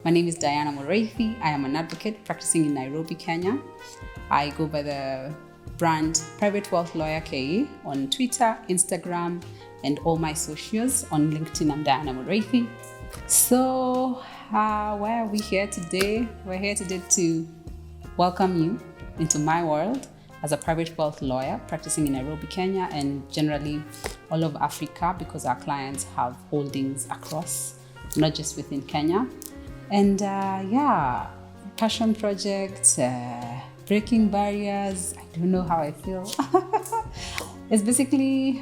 My name is Diana Moreithi. I am an advocate practicing in Nairobi, Kenya. I go by the brand Private Wealth Lawyer KE on Twitter, Instagram, and all my socials. On LinkedIn, I'm Diana Moreithi. So, why are we here today? We're here today to welcome you into my world as a private wealth lawyer practicing in Nairobi, Kenya, and generally all over Africa, because our clients have holdings across, not just within Kenya. And passion projects, breaking barriers. I don't know how I feel. It's basically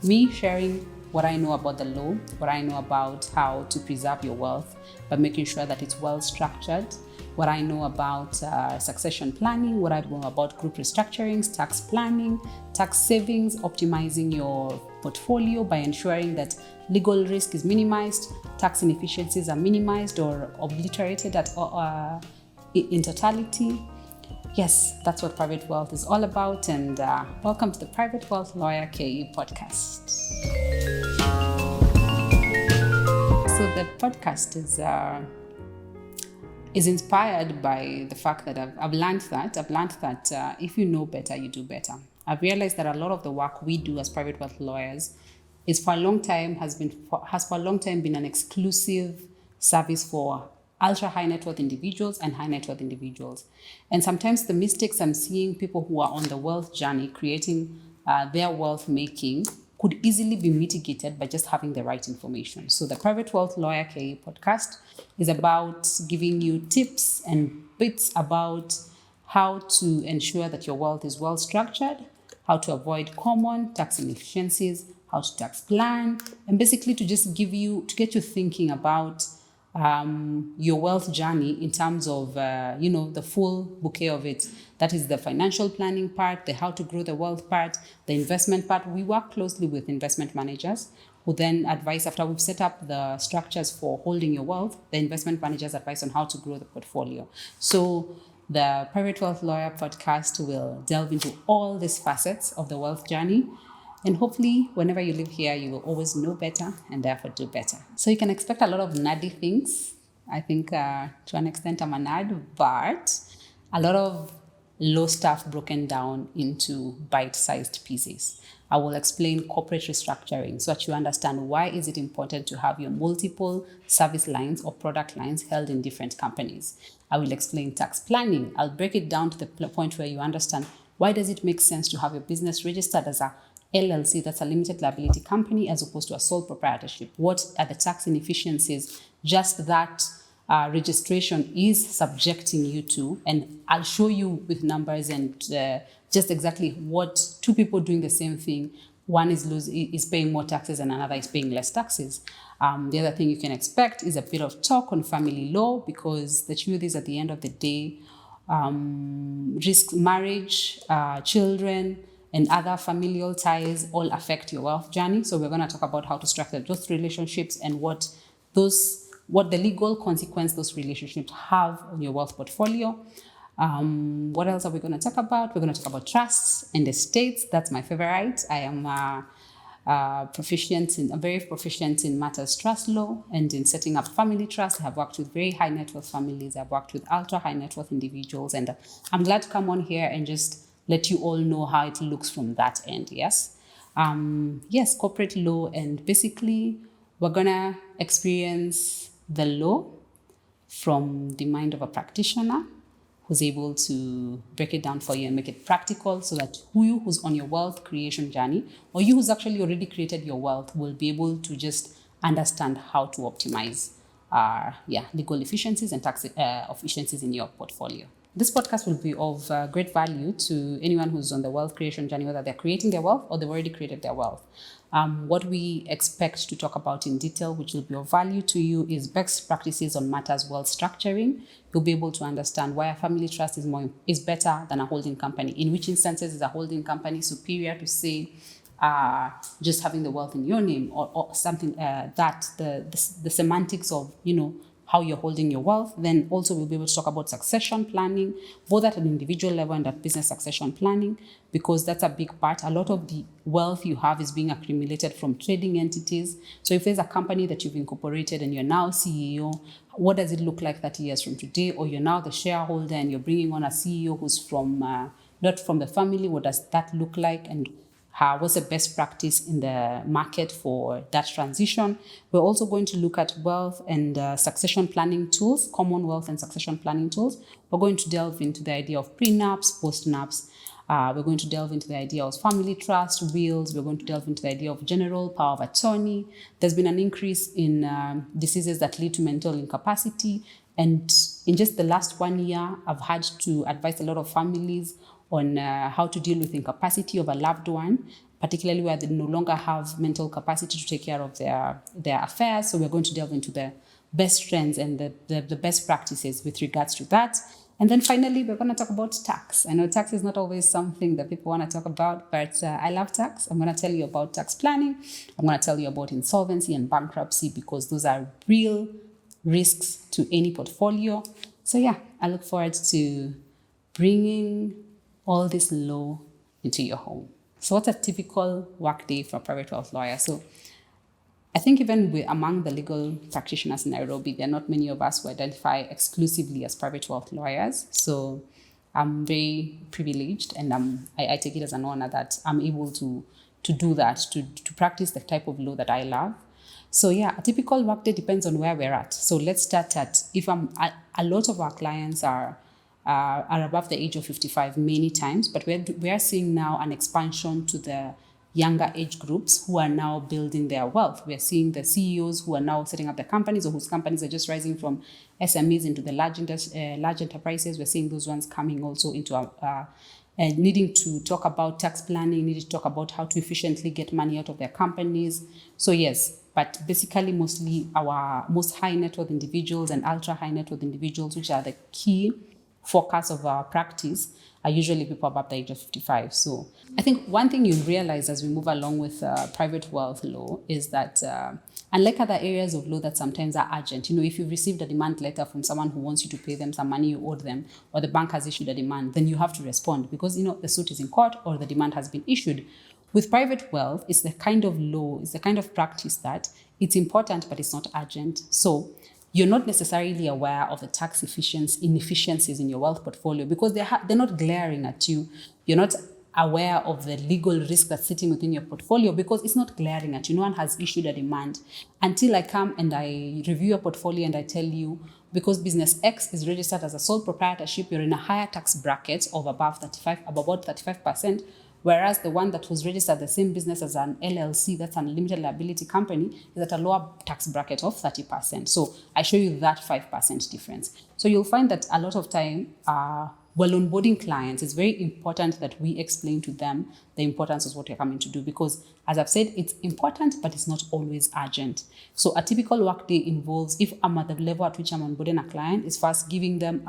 me sharing what I know about the law, what I know about how to preserve your wealth by making sure that it's well structured, what I know about succession planning, what I know about group restructurings, tax planning, tax savings, optimizing your portfolio by ensuring that legal risk is minimized, tax inefficiencies are minimized or obliterated in totality. Yes, that's what private wealth is all about, and welcome to the Private Wealth Lawyer KE podcast. So the podcast is inspired by the fact that I've learned that if you know better, you do better. I've realized that a lot of the work we do as private wealth lawyers has for a long time been an exclusive service for ultra high net worth individuals and high net worth individuals. And sometimes the mistakes I'm seeing people who are on the wealth journey creating their wealth making could easily be mitigated by just having the right information. So the Private Wealth Lawyer KE podcast is about giving you tips and bits about how to ensure that your wealth is well structured, how to avoid common tax inefficiencies, how to tax plan, and basically to get you thinking about your wealth journey in terms of, the full bouquet of it. That is the financial planning part, the how to grow the wealth part, the investment part. We work closely with investment managers who then advise, after we've set up the structures for holding your wealth, the investment managers advise on how to grow the portfolio. So the Private Wealth Lawyer podcast will delve into all these facets of the wealth journey. And hopefully, whenever you live here, you will always know better and therefore do better. So you can expect a lot of nerdy things. I think to an extent I'm a nerd, but a lot of law stuff broken down into bite-sized pieces. I will explain corporate restructuring so that you understand why is it important to have your multiple service lines or product lines held in different companies. I will explain tax planning. I'll break it down to the point where you understand why does it make sense to have your business registered as a LLC, that's a limited liability company, as opposed to a sole proprietorship. What are the tax inefficiencies just that registration is subjecting you to? And I'll show you with numbers and just exactly what two people doing the same thing, one is paying more taxes and another is paying less taxes. The other thing you can expect is a bit of talk on family law, because the truth is, at the end of the day, risk marriage, children, and other familial ties all affect your wealth journey. So we're going to talk about how to structure those relationships and what the legal consequence those relationships have on your wealth portfolio. What else are we going to talk about? We're going to talk about trusts and estates. That's my favorite. I am very proficient in matters trust law and in setting up family trust. I have worked with very high net worth families. I've worked with ultra high net worth individuals, and I'm glad to come on here and just let you all know how it looks from that end. Yes, corporate law, and basically we're gonna experience the law from the mind of a practitioner who's able to break it down for you and make it practical, so that who's on your wealth creation journey, or you who's actually already created your wealth, will be able to just understand how to optimize legal efficiencies and tax efficiencies in your portfolio. This podcast will be of great value to anyone who's on the wealth creation journey, whether they're creating their wealth or they've already created their wealth. What we expect to talk about in detail, which will be of value to you, is best practices on matters wealth structuring. You'll be able to understand why a family trust is better than a holding company. In which instances is a holding company superior to, say, just having the wealth in your name, or something that the semantics of how you're holding your wealth. Then also we'll be able to talk about succession planning, both at an individual level and at business succession planning, because that's a big part. A lot of the wealth you have is being accumulated from trading entities. So if there's a company that you've incorporated and you're now CEO, what does it look like 30 years from today? Or you're now the shareholder and you're bringing on a CEO who's from not from the family. What does that look like? And what's the best practice in the market for that transition? We're also going to look at wealth and succession planning tools, common wealth and succession planning tools. We're going to delve into the idea of prenups, postnups. We're going to delve into the idea of family trust, wills. We're going to delve into the idea of general power of attorney. There's been an increase in diseases that lead to mental incapacity. And in just the last 1 year, I've had to advise a lot of families on how to deal with incapacity of a loved one, particularly where they no longer have mental capacity to take care of their affairs. So we're going to delve into the best trends and the best practices with regards to that. And then finally, we're going to talk about tax. I know tax is not always something that people want to talk about, but I love tax. I'm going to tell you about tax planning. I'm going to tell you about insolvency and bankruptcy, because those are real risks to any portfolio. So yeah, I look forward to bringing all this law into your home. So what's a typical workday for a private wealth lawyer? So I think even among the legal practitioners in Nairobi, there are not many of us who identify exclusively as private wealth lawyers. So I'm very privileged, and I take it as an honor that I'm able to do that, to practice the type of law that I love. So yeah, a typical workday depends on where we're at. So let's start at, a lot of our clients are above the age of 55 many times, but we are seeing now an expansion to the younger age groups who are now building their wealth. We are seeing the CEOs who are now setting up their companies, or whose companies are just rising from SMEs into the large enterprises. We're seeing those ones coming also into needing to talk about tax planning, needing to talk about how to efficiently get money out of their companies. So yes, but basically mostly our most high net worth individuals and ultra high net worth individuals, which are the key focus of our practice, are usually people above the age of 55. So I think one thing you realize as we move along with private wealth law is that unlike other areas of law that sometimes are urgent, if you've received a demand letter from someone who wants you to pay them some money you owed them, or the bank has issued a demand, then you have to respond because, the suit is in court or the demand has been issued. With private wealth, it's the kind of law, it's the kind of practice that it's important, but it's not urgent. So you're not necessarily aware of the tax inefficiencies in your wealth portfolio because they're not glaring at you. You're not aware of the legal risk that's sitting within your portfolio because it's not glaring at you. No one has issued a demand until I come and I review your portfolio and I tell you, because business X is registered as a sole proprietorship, you're in a higher tax bracket of about 35%. Whereas the one that was registered the same business as an LLC, that's an limited liability company, is at a lower tax bracket of 30%. So I show you that 5% difference. So you'll find that a lot of time, while onboarding clients, it's very important that we explain to them the importance of what you're coming to do because, as I've said, it's important, but it's not always urgent. So a typical workday involves, if I'm at the level at which I'm onboarding a client, is first giving them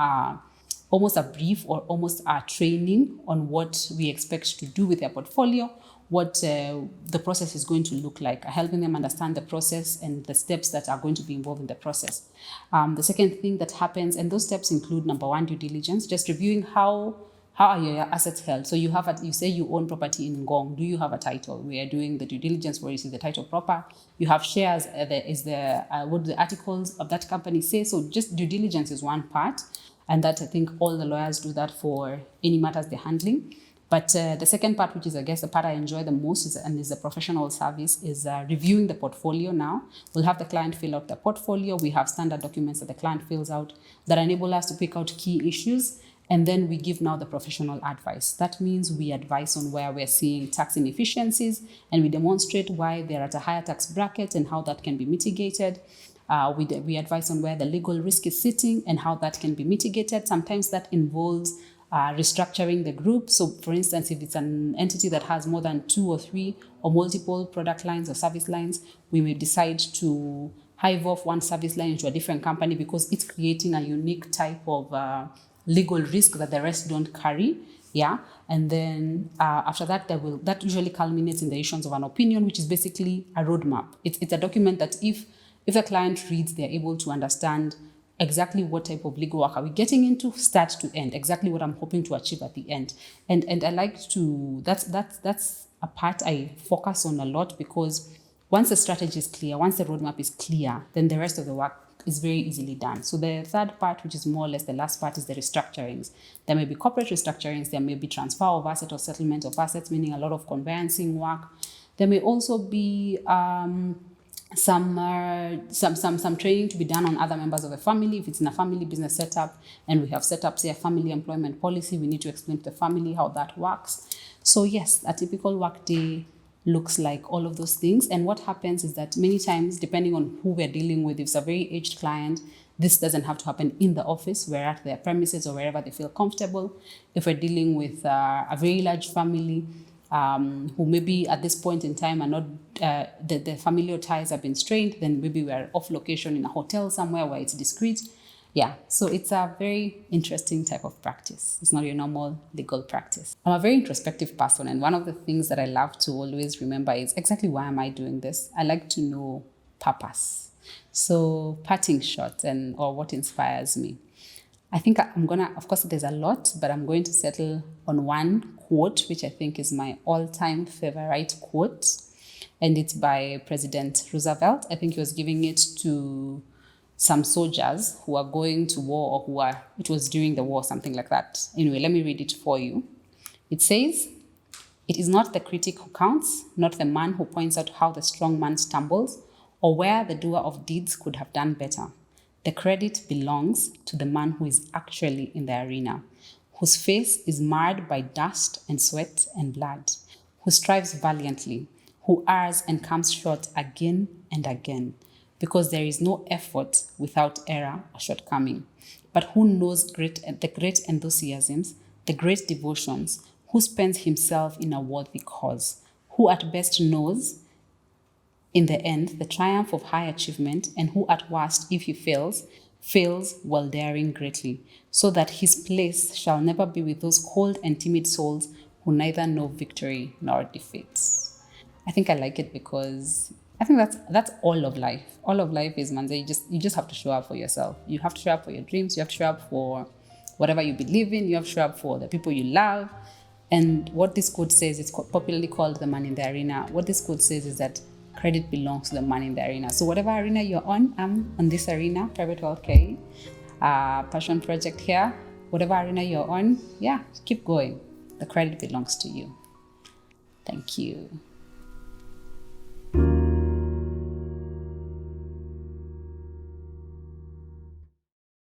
almost a brief or almost a training on what we expect to do with their portfolio, what the process is going to look like, helping them understand the process and the steps that are going to be involved in the process. The second thing that happens, and those steps include, number one, due diligence, just reviewing how are your assets held. So you say you own property in Ngong. Do you have a title? We are doing the due diligence where you see the title proper. You have shares. What the articles of that company say. So just due diligence is one part. And that I think all the lawyers do that for any matters they're handling. But the second part, which is I guess the part I enjoy the most is the professional service, is reviewing the portfolio now. We'll have the client fill out the portfolio. We have standard documents that the client fills out that enable us to pick out key issues. And then we give now the professional advice. That means we advise on where we're seeing tax inefficiencies and we demonstrate why they're at a higher tax bracket and how that can be mitigated. We advise on where the legal risk is sitting and how that can be mitigated. Sometimes that involves restructuring the group. So for instance, if it's an entity that has more than 2 or 3 or multiple product lines or service lines, we may decide to hive off one service line into a different company because it's creating a unique type of legal risk that the rest don't carry. Yeah, and then after that, that usually culminates in the issuance of an opinion, which is basically a roadmap. It's a document that if the client reads, they're able to understand exactly what type of legal work are we getting into, start to end, exactly what I'm hoping to achieve at the end. And I like to, that's a part I focus on a lot, because once the strategy is clear, once the roadmap is clear, then the rest of the work is very easily done. So the third part, which is more or less the last part, is the restructurings. There may be corporate restructurings, there may be transfer of asset or settlement of assets, meaning a lot of conveyancing work. There may also be some training to be done on other members of the family. If it's in a family business setup and we have set up, say, a family employment policy, we need to explain to the family how that works. So yes, a typical work day looks like all of those things. And what happens is that many times, depending on who we're dealing with, if it's a very aged client, this doesn't have to happen in the office. We're at their premises or wherever they feel comfortable. If we're dealing with a very large family, who maybe at this point in time are not, the familial ties have been strained, then maybe we're off location in a hotel somewhere where it's discreet. Yeah, so it's a very interesting type of practice. It's not your normal legal practice. I'm a very introspective person, and one of the things that I love to always remember is exactly why am I doing this? I like to know purpose. So parting shot or what inspires me. I think I'm gonna, of course there's a lot, but I'm going to settle on one quote, which I think is my all-time favorite quote. And it's by President Roosevelt. I think he was giving it to some soldiers who are going to war, or it was during the war, something like that. Anyway, let me read it for you. It says, "It is not the critic who counts, not the man who points out how the strong man stumbles, or where the doer of deeds could have done better. The credit belongs to the man who is actually in the arena, whose face is marred by dust and sweat and blood, who strives valiantly, who errs and comes short again and again, because there is no effort without error or shortcoming, but who knows the great enthusiasms, the great devotions, who spends himself in a worthy cause, who at best knows in the end the triumph of high achievement, and who at worst, if he fails while daring greatly, so that his place shall never be with those cold and timid souls who neither know victory nor defeat." I think I like it because I think that's all of life. All of life is, man, you just have to show up for yourself. You have to show up for your dreams. You have to show up for whatever you believe in. You have to show up for the people you love. And what this quote says, it's popularly called the man in the arena. What this quote says is that credit belongs to the man in the arena. So whatever arena you're on, I'm on this arena, private wealth KE, passion project here. Whatever arena you're on, yeah, keep going. The credit belongs to you. Thank you.